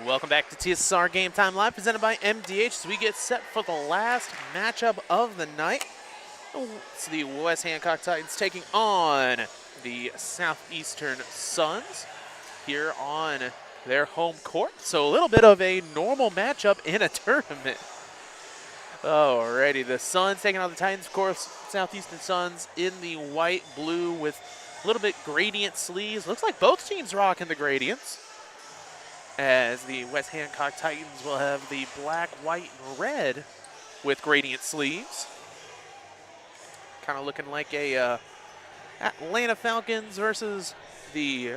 Welcome back to TSSR Game Time Live, presented by MDH, as we get set for the last matchup of the night. It's the West Hancock Titans taking on the Southeastern Suns here on their home court. So a little bit of a normal matchup in a tournament. Alrighty, the Suns taking on the Titans, of course. Southeastern Suns in the white, blue with a little bit gradient sleeves. Looks like both teams rocking the gradients, as the West Hancock Titans will have the black, white, and red with gradient sleeves. Kind of looking like a Atlanta Falcons versus the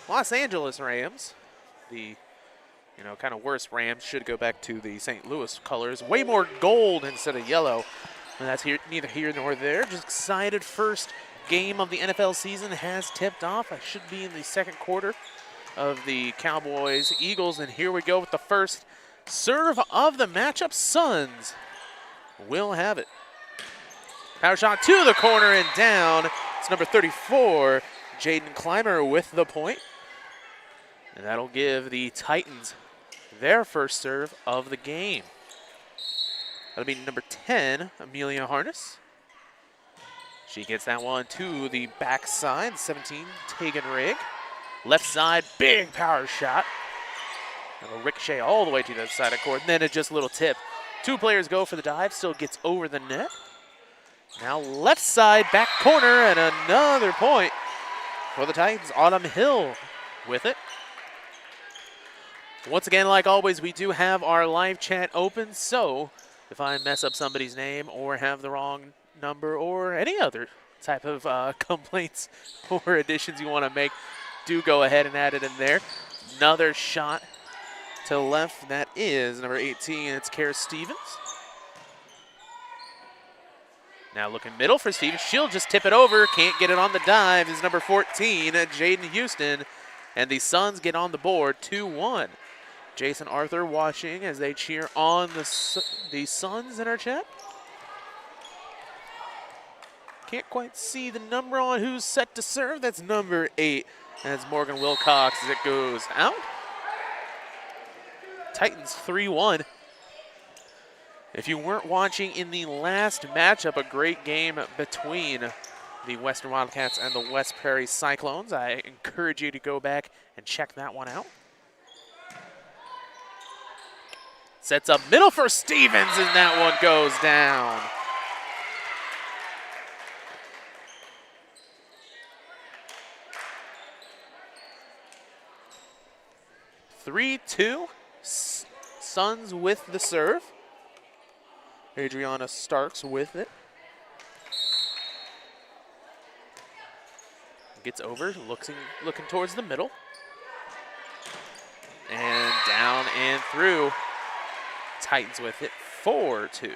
Los Angeles Rams. The kind of worse Rams should go back to the St. Louis colors. Way more gold instead of yellow. And that's neither here nor there. Just excited. First game of the NFL season has tipped off. I should be in the second quarter of the Cowboys-Eagles, and here we go with the first serve of the matchup. Suns will have it. Power shot to the corner and down. It's number 34, Jaden Clymer with the point. And that'll give the Titans their first serve of the game. That'll be number 10, Amelia Harness. She gets that one to the backside, 17, Tegan Rigg. Left side, big power shot. And a ricochet all the way to the side of court. And then just a little tip. Two players go for the dive, still gets over the net. Now left side, back corner, and another point for the Titans. Autumn Hill with it. Once again, like always, we do have our live chat open. So if I mess up somebody's name or have the wrong number or any other type of complaints or additions you want to make, do go ahead and add it in there. Another shot to the left. That is number 18. It's Kara Stevens. Now looking middle for Stevens. She'll just tip it over. Can't get it on the dive. Is number 14, Jaden Houston. And the Suns get on the board, 2-1. Jason Arthur watching as they cheer on the Suns in our chat. Can't quite see the number on who's set to serve. That's number 8. As Morgan Wilcox as it goes out. Titans 3-1. If you weren't watching in the last matchup, a great game between the Western Wildcats and the West Prairie Cyclones, I encourage you to go back and check that one out. Sets up middle for Stevens, and that one goes down. (3-2), Suns with the serve. Adriana Starks with it. Gets over, looking towards the middle. And down and through. Titans with it, 4-2.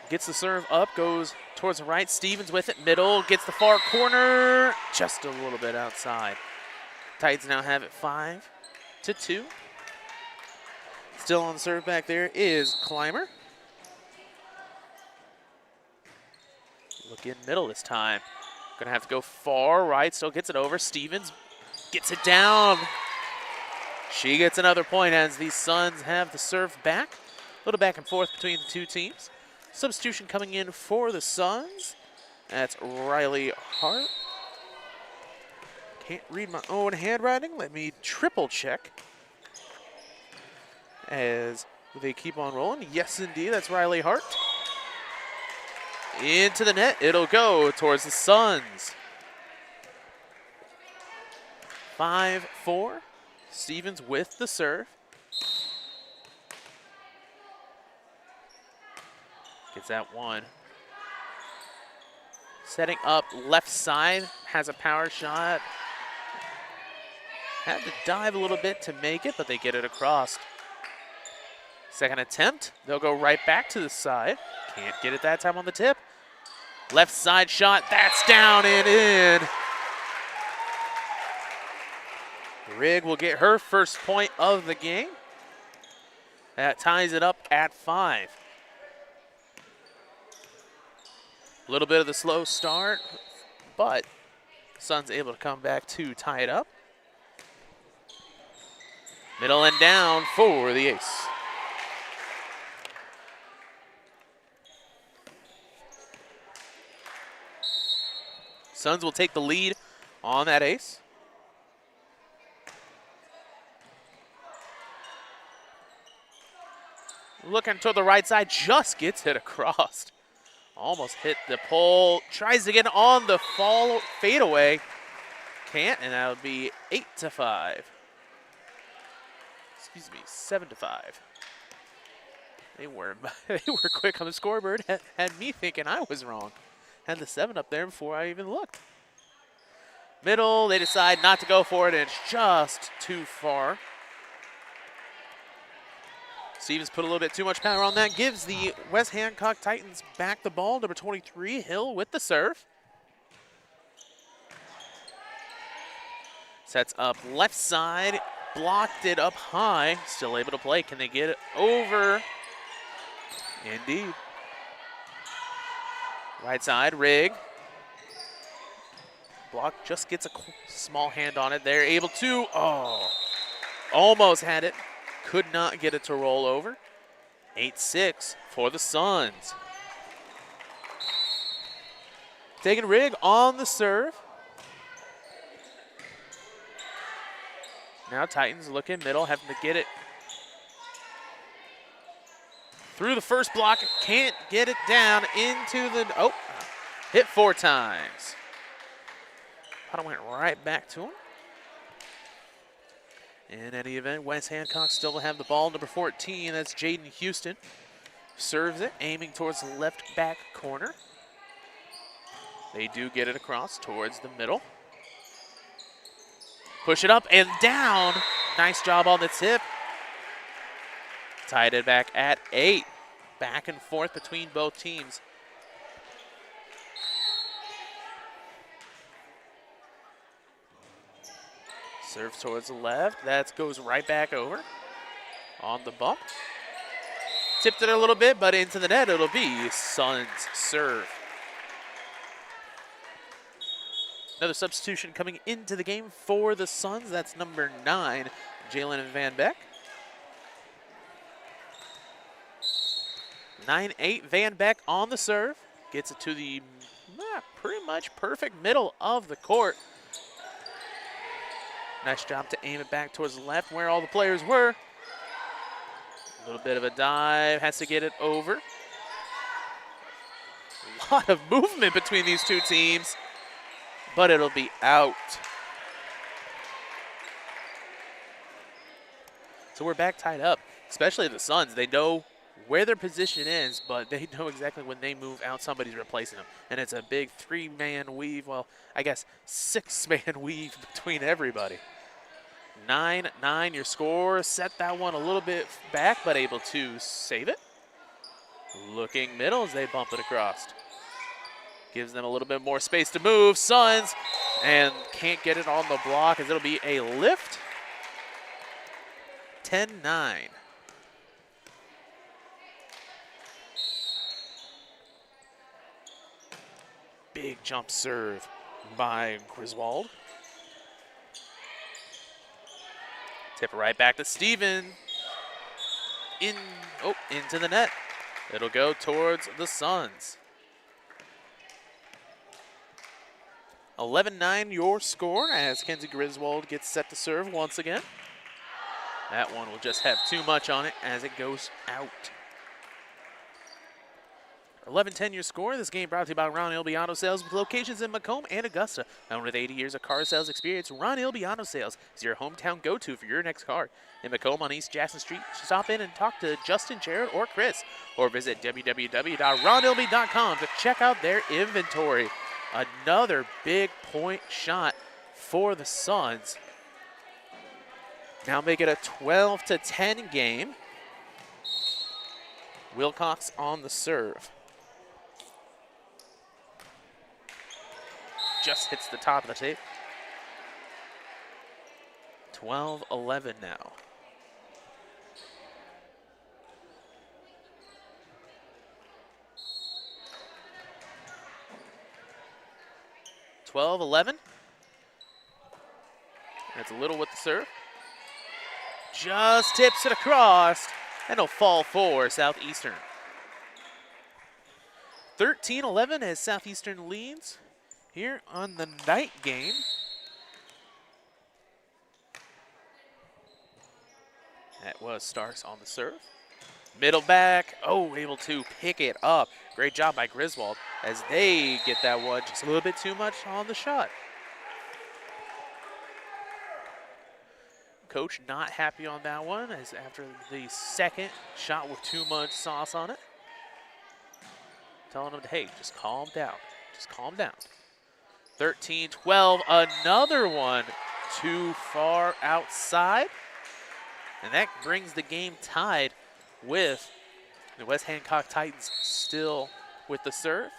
Gets the serve up, goes towards the right. Stevens with it, middle, gets the far corner, just a little bit outside. Titans now have it 5-2. Still on the serve back there is Clymer. Look in middle this time. Gonna have to go far right, still gets it over. Stevens gets it down. She gets another point as the Suns have the serve back. A little back and forth between the two teams. Substitution coming in for the Suns. That's Riley Hart. Can't read my own handwriting. Let me triple check as they keep on rolling. Yes, indeed, that's Riley Hart. Into the net. It'll go towards the Suns. 5-4. Stevens with the serve. Gets that one. Setting up left side, has a power shot. Had to dive a little bit to make it, but they get it across. Second attempt, they'll go right back to the side. Can't get it that time on the tip. Left side shot, that's down and in. Rigg will get her first point of the game. That ties it up at 5. A little bit of the slow start, but Suns able to come back to tie it up. Middle and down for the ace. Suns will take the lead on that ace. Looking to the right side, just gets it across. Almost hit the pole, tries to get on the fall fadeaway. Can't, and that'll be 8-5. Excuse me, 7-5. They were quick on the scoreboard. Had me thinking I was wrong. Had the 7 up there before I even looked. Middle, they decide not to go for it, and it's just too far. Stevens put a little bit too much power on that. Gives the West Hancock Titans back the ball. Number 23, Hill with the serve. Sets up left side. Blocked it up high. Still able to play. Can they get it over? Indeed. Right side, Rigg. Block just gets a small hand on it. They're able to, almost had it. Could not get it to roll over. 8-6 for the Suns. Taking Rigg on the serve. Now Titans looking middle, having to get it through the first block. Can't get it down into the, hit 4 times. Thought it went right back to him. In any event, West Hancock still have the ball. Number 14, that's Jaden Houston. Serves it, aiming towards the left back corner. They do get it across towards the middle. Push it up and down. Nice job on the tip. Tied it back at 8. Back and forth between both teams. Serve towards the left. That goes right back over on the bump. Tipped it a little bit, but into the net it'll be Suns serve. Another substitution coming into the game for the Suns. That's number 9, Jalen Van Beck. 9-8, Van Beck on the serve. Gets it to the pretty much perfect middle of the court. Nice job to aim it back towards the left where all the players were. A little bit of a dive, has to get it over. A lot of movement between these two teams, but it'll be out. So we're back tied up, especially the Suns. They know where their position is, but they know exactly when they move out, somebody's replacing them. And it's a big 3-man weave, well, I guess 6-man weave between everybody. 9-9 your score. Set that one a little bit back, but able to save it. Looking middle as they bump it across. Gives them a little bit more space to move. Suns, and can't get it on the block as it'll be a lift. 10-9. Big jump serve by Griswold. Tip it right back to Steven. Into the net. It'll go towards the Suns. 11-9 your score as Kenzie Griswold gets set to serve once again. That one will just have too much on it as it goes out. 11-10 your score. This game brought to you by Ron Ilby Auto Sales with locations in Macomb and Augusta. And with 80 years of car sales experience, Ron Ilby Auto Sales is your hometown go-to for your next car. In Macomb on East Jackson Street, stop in and talk to Justin, Jared, or Chris. Or visit www.ronilby.com to check out their inventory. Another big point shot for the Suns. Now make it a 12-10 game. Wilcox on the serve. Just hits the top of the tape. 12-11 now. 12-11. That's a little with the serve. Just tips it across, and it'll fall for Southeastern. 13-11 as Southeastern leads here on the night game. That was Starks on the serve. Middle back, able to pick it up. Great job by Griswold as they get that one just a little bit too much on the shot. Coach not happy on that one as after the second shot with too much sauce on it. Telling him, hey, just calm down. Just calm down. 13-12, another one too far outside. And that brings the game tied with the West Hancock Titans still with the serve.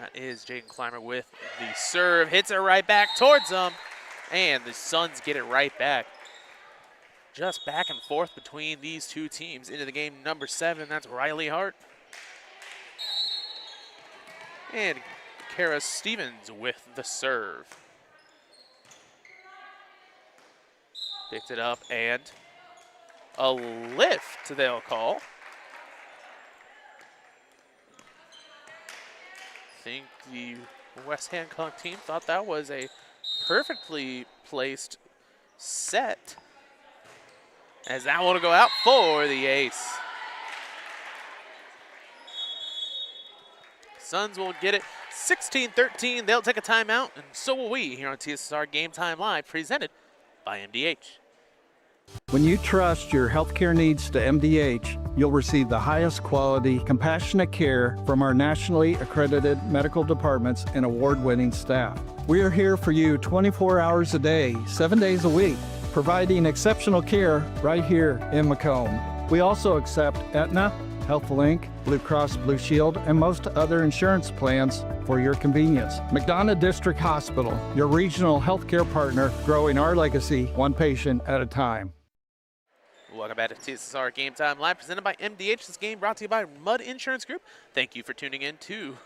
That is Jaden Clymer with the serve. Hits it right back towards them. And the Suns get it right back. Just back and forth between these two teams. Into the game number 7, that's Riley Hart. And Kara Stevens with the serve. Picked it up and a lift they'll call. I think the West Hancock team thought that was a perfectly placed set, as that one will go out for the ace. Suns will get it 16-13. They'll take a timeout, and so will we here on TSSR Game Time Live, presented by MDH. When you trust your healthcare needs to MDH, you'll receive the highest quality, compassionate care from our nationally accredited medical departments and award-winning staff. We are here for you 24 hours a day, 7 days a week, providing exceptional care right here in Macomb. We also accept Aetna, HealthLink, Blue Cross Blue Shield, and most other insurance plans for your convenience. McDonough District Hospital, your regional healthcare partner, growing our legacy one patient at a time. Welcome back to TSSR Game Time Live, presented by MDH. This game brought to you by Mudd Insurance Group. Thank you for tuning in to,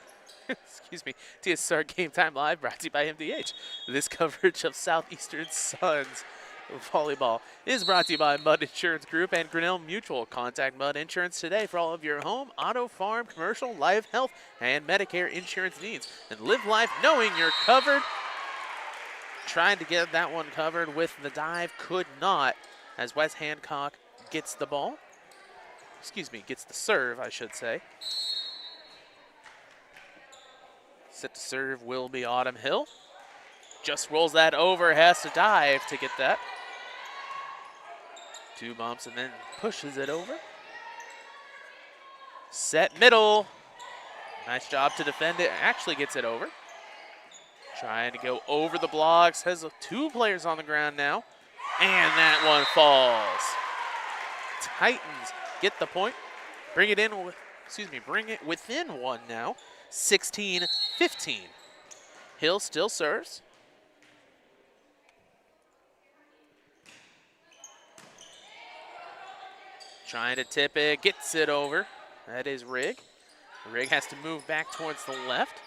TSSR Game Time Live, brought to you by MDH. This coverage of Southeastern Suns volleyball is brought to you by Mudd Insurance Group and Grinnell Mutual. Contact Mudd Insurance today for all of your home, auto, farm, commercial, life, health, and Medicare insurance needs. And live life knowing you're covered. Trying to get that one covered with the dive, could not, as West Hancock gets the ball. Gets the serve, I should say. Set to serve will be Autumn Hill. Just rolls that over, has to dive to get that. 2 bumps and then pushes it over. Set middle. Nice job to defend it. Actually gets it over. Trying to go over the blocks. Has 2 players on the ground now. And that one falls. Titans get the point. Bring it within 1 now. 16-15. Hill still serves. Trying to tip it, gets it over. That is Rigg. Rigg has to move back towards the left.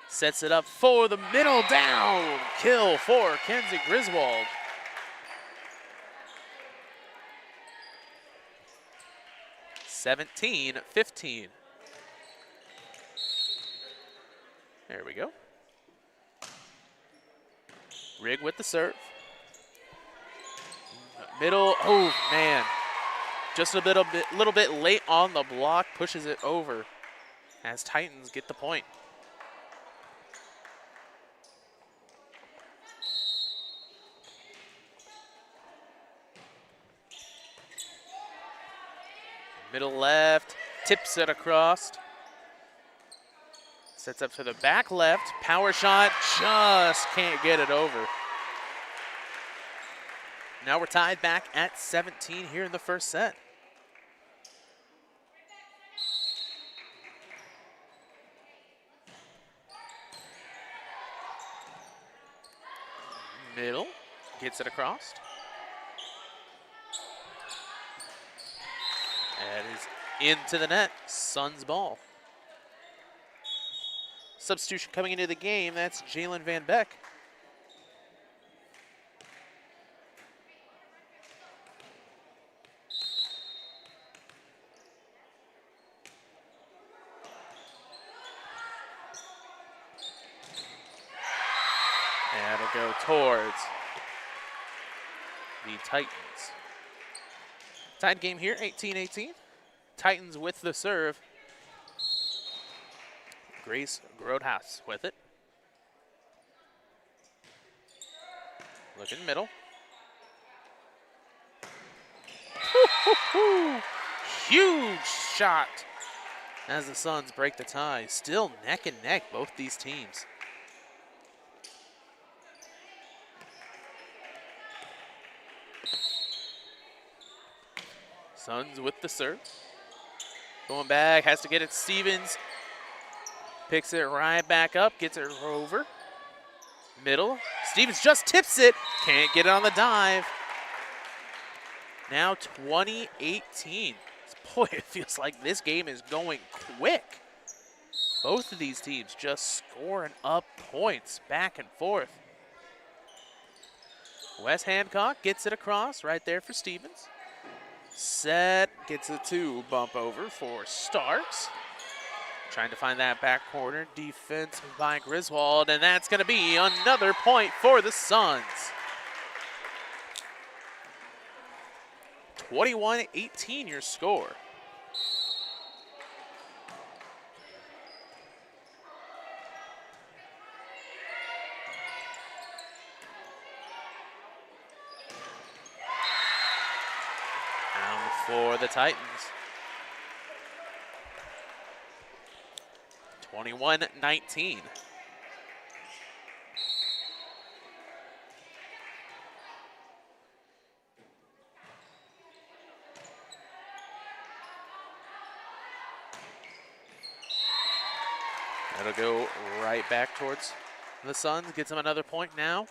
Sets it up for the middle, down. Kill for Kenzie Griswold. (17-15). There we go. Rigg with the serve. Middle, oh man. Just a little bit late on the block, pushes it over as Titans get the point. Middle left, tips it across. Sets up to the back left, power shot, just can't get it over. Now we're tied back at 17 here in the first set. Middle, gets it across. That is into the net, Suns ball. Substitution coming into the game, that's Jalen Van Beck. And it'll go towards the Titans. Tied game here, 18-18. Titans with the serve. Grace Grodhouse with it. Looking middle. Huge shot as the Suns break the tie. Still neck and neck, both these teams. Suns with the serve. Going back, has to get it Stevens. Picks it right back up, gets it over. Middle. Stevens just tips it. Can't get it on the dive. Now 20-18. Boy, it feels like this game is going quick. Both of these teams just scoring up points back and forth. Wes Hancock gets it across right there for Stevens. Set, gets it to bump over for Starks. Trying to find that back corner. Defense by Griswold, and that's going to be another point for the Suns. 21-18 your score. For the Titans. 21-19. That'll go right back towards the Suns. Gets them another point now.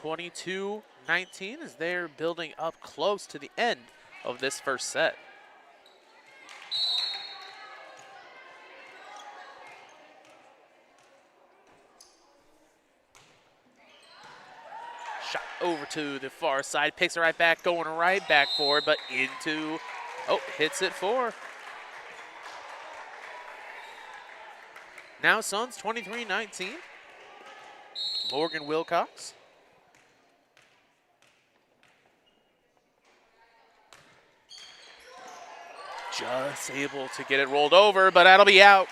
22-19 as they're building up close to the end of this first set. Shot over to the far side, picks it right back, going right back for it, but into, hits it for. Now Suns 23-19. Morgan Wilcox. Just able to get it rolled over, but that'll be out.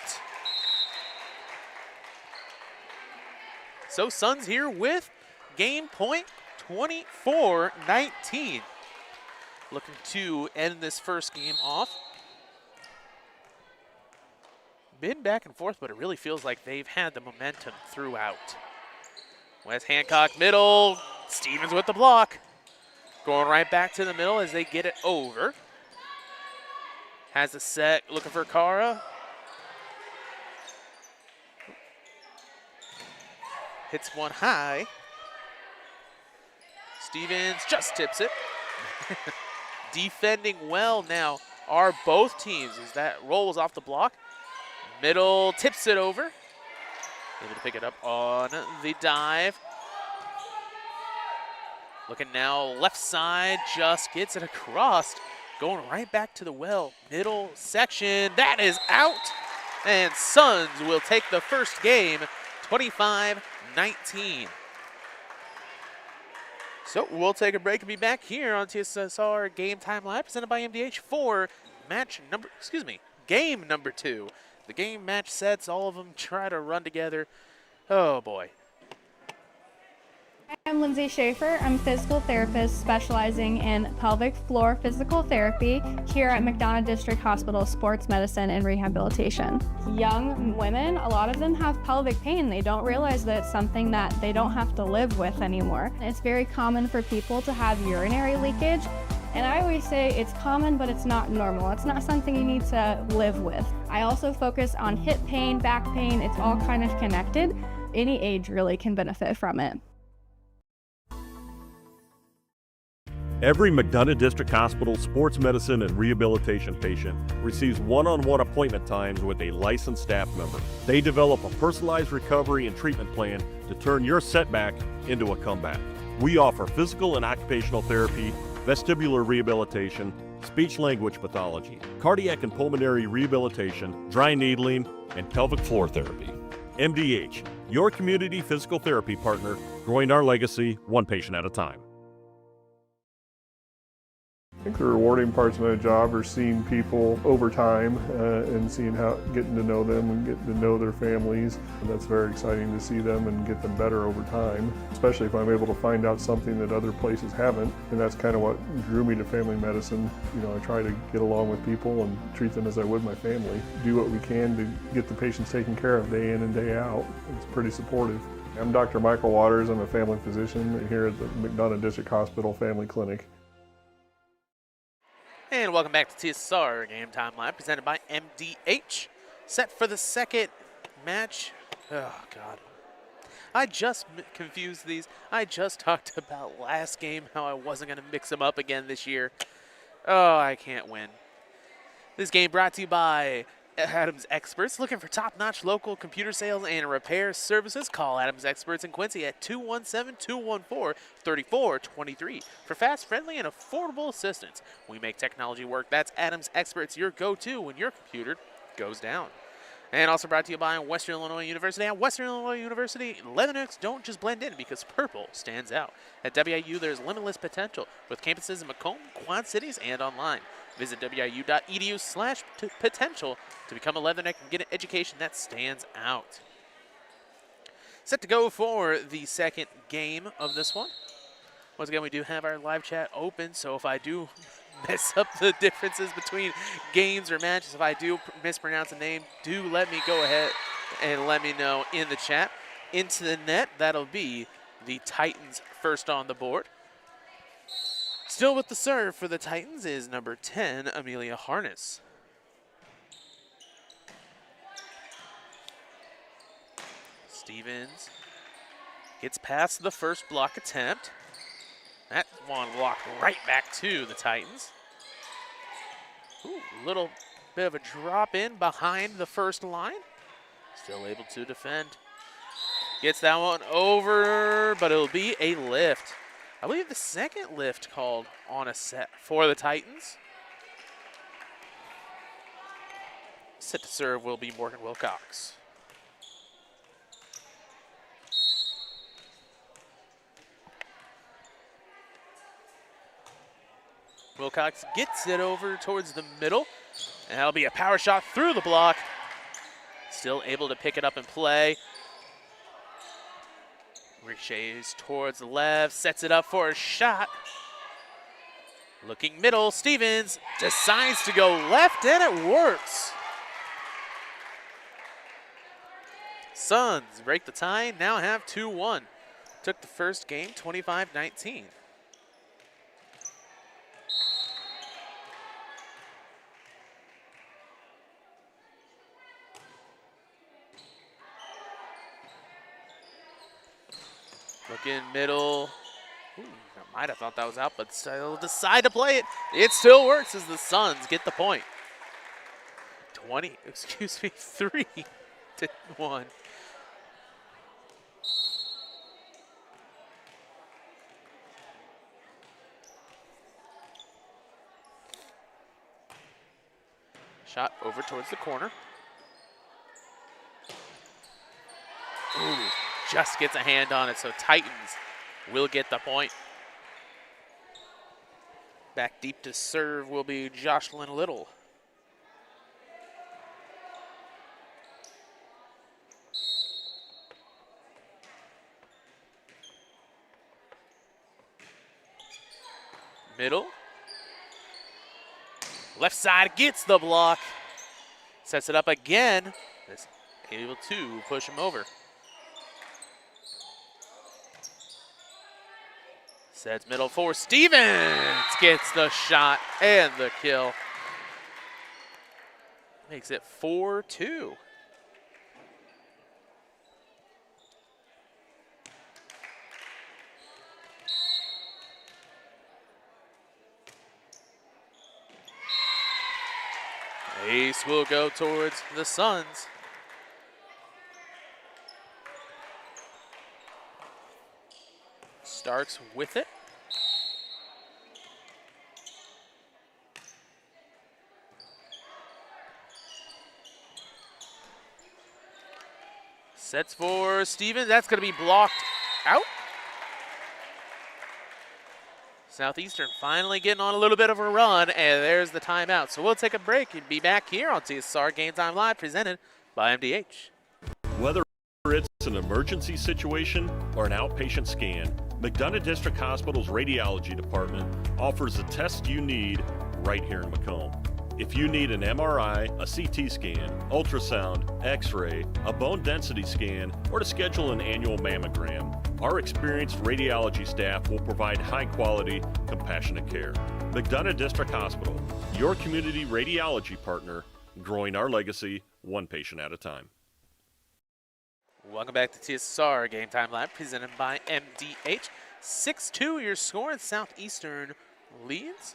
So Suns here with game point 24-19. Looking to end this first game off. Been back and forth, but it really feels like they've had the momentum throughout. Wes Hancock middle, Stevens with the block. Going right back to the middle as they get it over. Has a set, looking for Cara. Hits one high. Stevens just tips it. Defending well now are both teams as that rolls off the block. Middle tips it over. Able to pick it up on the dive. Looking now left side, just gets it across. Going right back to the well, middle section, that is out. And Suns will take the first game, 25-19. So we'll take a break and be back here on TSSR Game Time Live, presented by MDH for game number 2. The game match sets, all of them try to run together. Oh boy. I'm Lindsay Schaefer. I'm a physical therapist specializing in pelvic floor physical therapy here at McDonough District Hospital Sports Medicine and Rehabilitation. Young women, a lot of them have pelvic pain. They don't realize that it's something that they don't have to live with anymore. It's very common for people to have urinary leakage. And I always say it's common, but it's not normal. It's not something you need to live with. I also focus on hip pain, back pain. It's all kind of connected. Any age really can benefit from it. Every McDonough District Hospital sports medicine and rehabilitation patient receives one-on-one appointment times with a licensed staff member. They develop a personalized recovery and treatment plan to turn your setback into a comeback. We offer physical and occupational therapy, vestibular rehabilitation, speech-language pathology, cardiac and pulmonary rehabilitation, dry needling, and pelvic floor therapy. MDH, your community physical therapy partner, growing our legacy one patient at a time. I think the rewarding parts of my job are seeing people over time and getting to know them and getting to know their families. And that's very exciting to see them and get them better over time, especially if I'm able to find out something that other places haven't. And that's kind of what drew me to family medicine. You know, I try to get along with people and treat them as I would my family. Do what we can to get the patients taken care of day in and day out. It's pretty supportive. I'm Dr. Michael Waters. I'm a family physician here at the McDonough District Hospital Family Clinic. And welcome back to TSSR Game Time Live, presented by MDH. Set for the second match. Oh, God. I just confused these. I just talked about last game, how I wasn't going to mix them up again this year. Oh, I can't win. This game brought to you by Adams Experts. Looking for top-notch local computer sales and repair services? Call Adams Experts in Quincy at 217-214-3423 for fast, friendly, and affordable assistance. We make technology work. That's Adams Experts, your go-to when your computer goes down. And also brought to you by Western Illinois University. At Western Illinois University, Leathernecks don't just blend in because purple stands out. At WIU, there's limitless potential with campuses in Macomb, Quad Cities, and online. Visit wiu.edu/potential to become a Leatherneck and get an education that stands out. Set to go for the second game of this one. Once again, we do have our live chat open, so if I do mess up the differences between games or matches, if I do mispronounce a name, do let me go ahead and let me know in the chat. Into the net, that'll be the Titans first on the board. Still with the serve for the Titans is number 10, Amelia Harness. Stevens gets past the first block attempt. That one walked right back to the Titans. Ooh, little bit of a drop in behind the first line. Still able to defend. Gets that one over, but it'll be a lift. I believe the second lift called on a set for the Titans. Set to serve will be Morgan Wilcox. Wilcox gets it over towards the middle, and that'll be a power shot through the block. Still able to pick it up and play. Ricochets towards the left, sets it up for a shot. Looking middle, Stevens decides to go left, and it works. Suns break the tie, now have 2-1. Took the first game 25-19. Looking middle. Ooh, I might have thought that was out, but still decide to play it. It still works as the Suns get the point. 3-1. Shot over towards the corner. Ooh. Just gets a hand on it, so Titans will get the point. Back deep to serve will be Jocelyn Little. Middle. Left side gets the block. Sets it up again. Is able to push him over. Sets middle for Stevens. Gets the shot and the kill. Makes it 4-2. Ace will go towards the Suns. Starks with it. Sets for Stevens. That's going to be blocked out. Southeastern finally getting on a little bit of a run, and there's the timeout. So we'll take a break and be back here on TSSR Game Time Live, presented by MDH. Whether it's an emergency situation or an outpatient scan, McDonough District Hospital's radiology department offers the test you need right here in Macomb. If you need an MRI, a CT scan, ultrasound, x-ray, a bone density scan, or to schedule an annual mammogram, our experienced radiology staff will provide high-quality, compassionate care. McDonough District Hospital, your community radiology partner, growing our legacy one patient at a time. Welcome back to TSSR Game Time Live, presented by MDH. 6-2 your score, and Southeastern leads.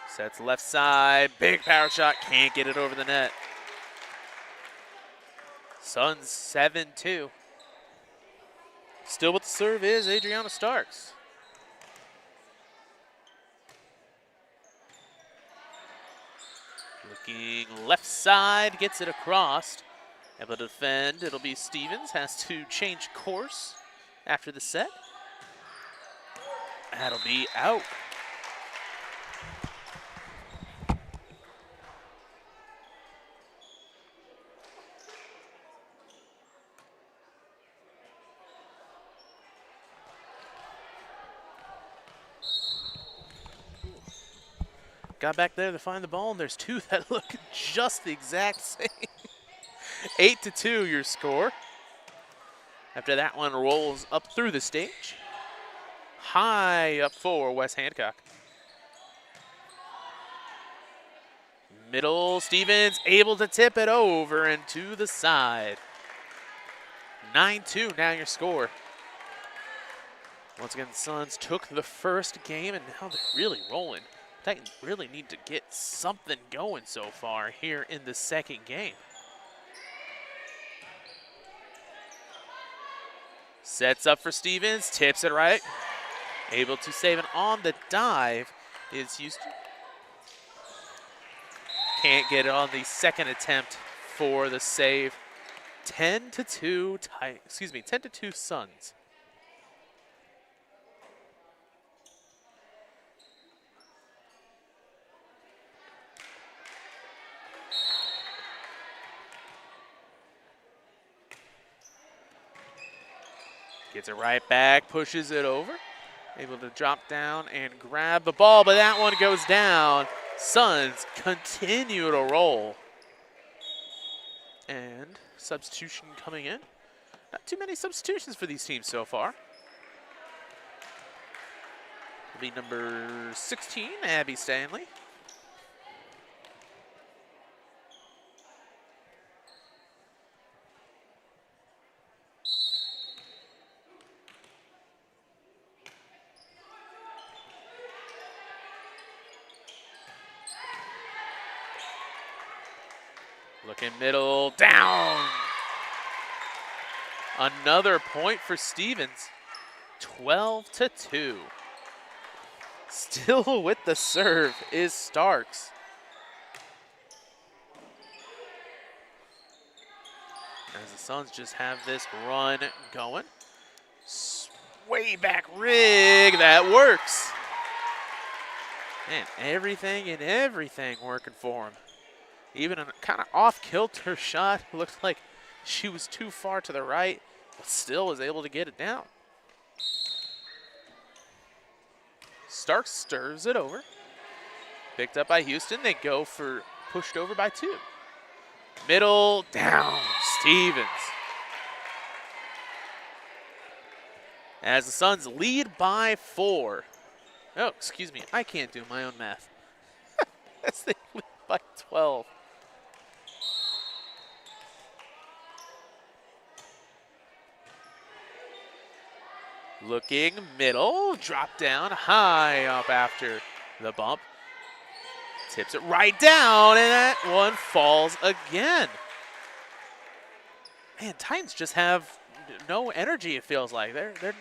Sets left side, big power shot, can't get it over the net. Suns 7-2. Still with the serve is Adriana Starks. Looking left side, gets it across. Able to defend, it'll be Stevens, has to change course after the set. That'll be out. Got back there to find the ball, and there's two that look just the exact same. 8-2 your score. After that one rolls up through the stage. High up for West Hancock. Middle, Stevens able to tip it over and to the side. 9-2 now your score. Once again, the Suns took the first game, and now they're really rolling. Titans really need to get something going so far here in the second game. Sets up for Stevens, tips it right. Able to save it on the dive is Houston. Can't get it on the second attempt for the save. 10-2 Suns. Gets it right back, pushes it over. Able to drop down and grab the ball, but that one goes down. Suns continue to roll. And substitution coming in. Not too many substitutions for these teams so far. Will be number 16, Abby Stanley. Looking middle, down. Another point for Stevens. 12-2. Still with the serve is Starks. As the Suns just have this run going. Way back rig, that works. Man, everything working for him. Even a kind of off-kilter shot. Looked like she was too far to the right, but still was able to get it down. Starks stirs it over. Picked up by Houston. They go for pushed over by 2. Middle, down, Stevens. As the Suns lead by 4. Oh, excuse me. I can't do my own math. As they lead by 12. Looking middle, drop down, high up after the bump. Tips it right down, and that one falls again. Man, Titans just have no energy, it feels like. They're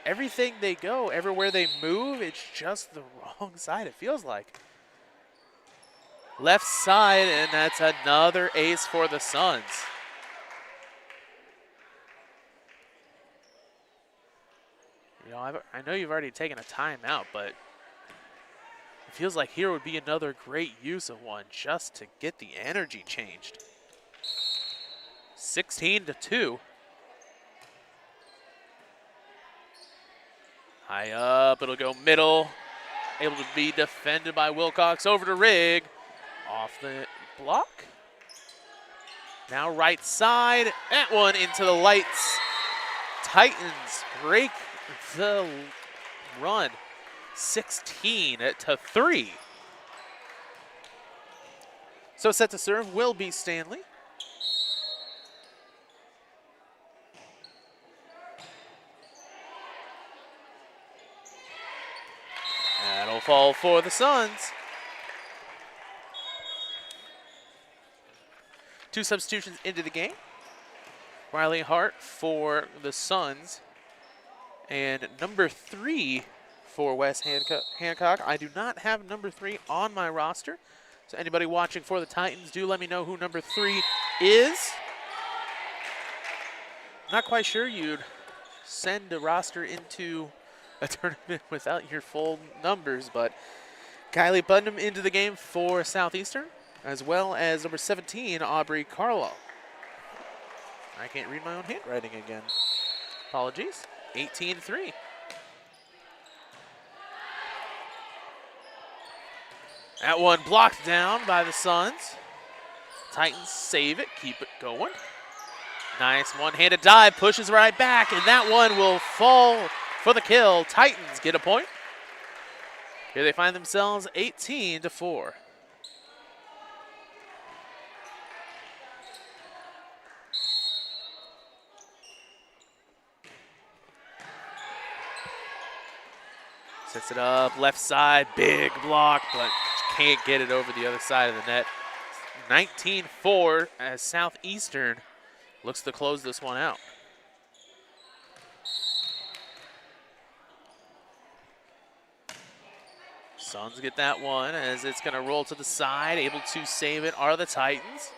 everything they go, everywhere they move, it's just the wrong side, it feels like. Left side, and that's another ace for the Suns. You know, I know you've already taken a timeout, but it feels like here would be another great use of one just to get the energy changed. 16-2. High up, it'll go middle. Able to be defended by Wilcox. Over to Rigg. Off the block. Now right side. That one into the lights. Titans break the run. 16-3. So set to serve will be Stanley. That'll fall for the Suns. Two substitutions into the game. Riley Hart for the Suns. And number 3 for West Hancock. I do not have number 3 on my roster. So anybody watching for the Titans, do let me know who number 3 is. Not quite sure you'd send a roster into a tournament without your full numbers, but Kylie Putnam into the game for Southeastern, as well as number 17, Aubrey Carlisle. I can't read my own handwriting again. Apologies. 18-3. That one blocked down by the Suns. Titans save it, keep it going. Nice one-handed dive, pushes right back, and that one will fall for the kill. Titans get a point. Here they find themselves 18-4. Sets it up, left side, big block, but can't get it over the other side of the net. 19-4 as Southeastern looks to close this one out. Suns get that one as it's going to roll to the side. Able to save it are the Titans.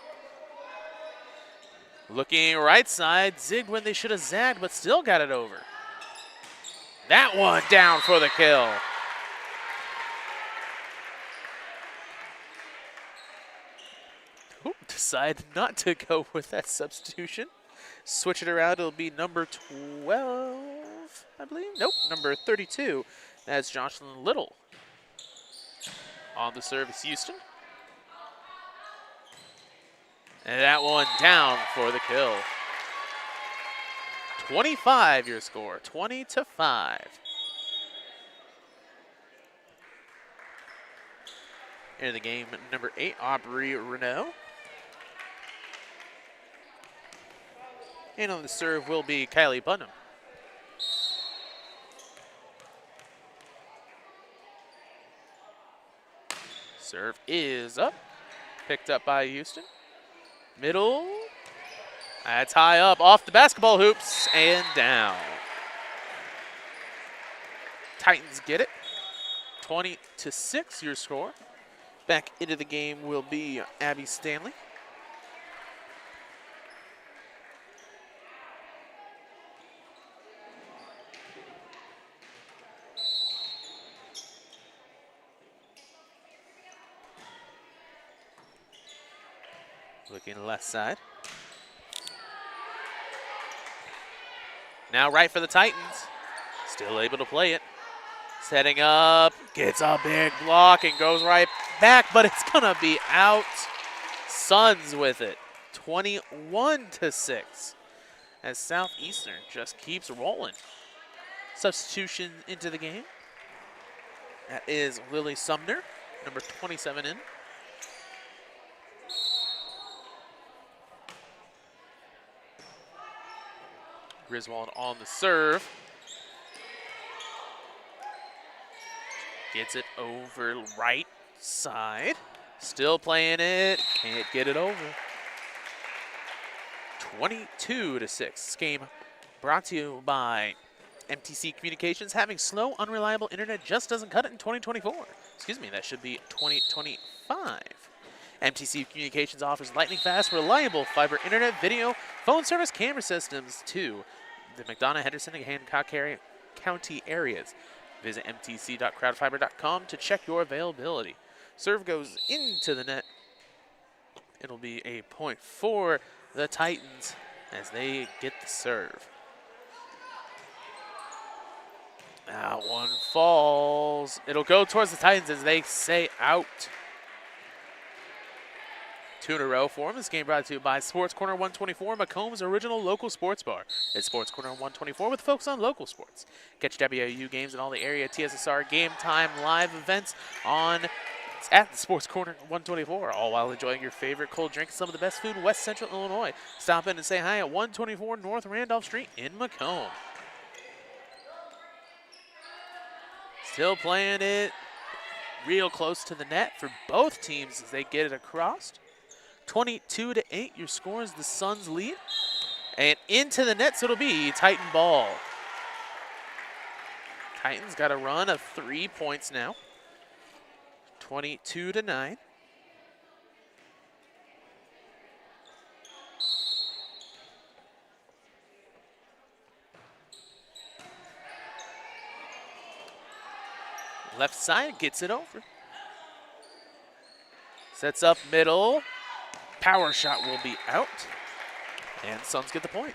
Looking right side, zigged when they should have zagged, but still got it over. That one down for the kill. Ooh, decided not to go with that substitution. Switch it around, it'll be number 12, I believe. Nope, number 32. That's Jocelyn Little. On the service, Houston. And that one down for the kill. 25 your score, 20-5. In the game, number 8, Aubrey Renault. And on the serve will be Kylie Putnam. Serve is up. Picked up by Houston. Middle. That's high up, off the basketball hoops, and down. Titans get it. 20-6 your score. Back into the game will be Abby Stanley. Looking left side. Now right for the Titans. Still able to play it. Setting up, gets a big block and goes right back, but it's gonna be out. Suns with it, 21-6. As Southeastern just keeps rolling. Substitution into the game. That is Lily Sumner, number 27 in. Griswold on the serve. Gets it over right side. Still playing it. Can't get it over. 22-6. This game brought to you by MTC Communications. Having slow, unreliable internet just doesn't cut it in 2024. Excuse me, that should be 2025. MTC Communications offers lightning fast, reliable fiber internet, video, phone service, camera systems to the McDonough, Henderson, and Hancock County areas. Visit mtc.crowdfiber.com to check your availability. Serve goes into the net. It'll be a point for the Titans as they get the serve. That one falls. It'll go towards the Titans as they say out. 2 in a row for them. This game brought to you by Sports Corner 124, Macomb's original local sports bar. It's Sports Corner 124 with folks on local sports. Catch WAU games and all the area TSSR Game Time live events at the Sports Corner 124, all while enjoying your favorite cold drink and some of the best food in West Central Illinois. Stop in and say hi at 124 North Randolph Street in Macomb. Still playing it real close to the net for both teams as they get it across. 22-8, your score is the Suns lead. And into the net, so it'll be Titan ball. Titans got a run of 3 points now. 22-9. Left side gets it over. Sets up middle. Power shot will be out. And Suns get the point.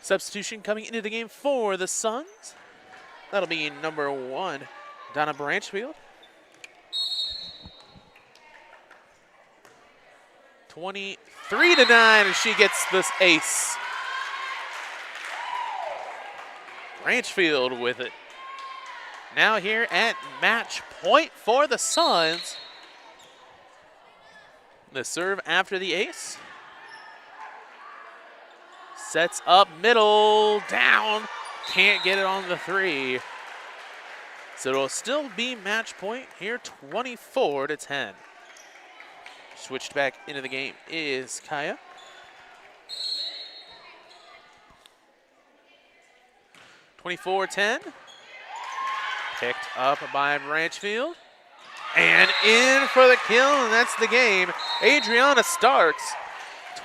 Substitution coming into the game for the Suns. That'll be number 1, Donna Branchfield. 23-9 as she gets this ace. Branchfield with it. Now here at match point for the Suns. The serve after the ace. Sets up middle, down. Can't get it on the 3. So it'll still be match point here, 24-10. Switched back into the game is Kaya. (24-10). Picked up by Branchfield. And in for the kill, and that's the game. Adriana Starks,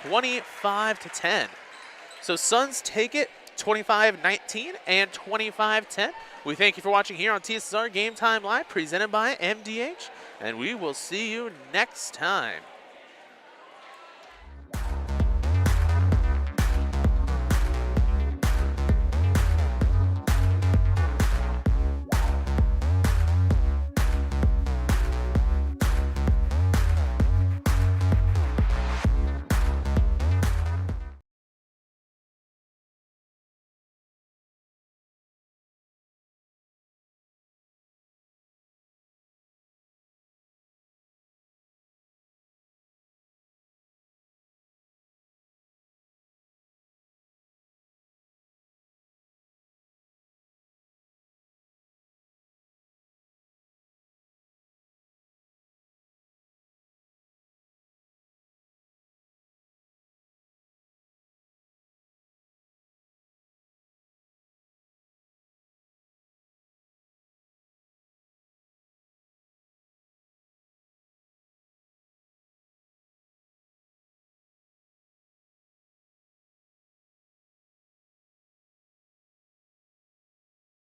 25-10. So Suns take it 25-19 and 25-10. We thank you for watching here on TSSR Game Time Live, presented by MDH, and we will see you next time.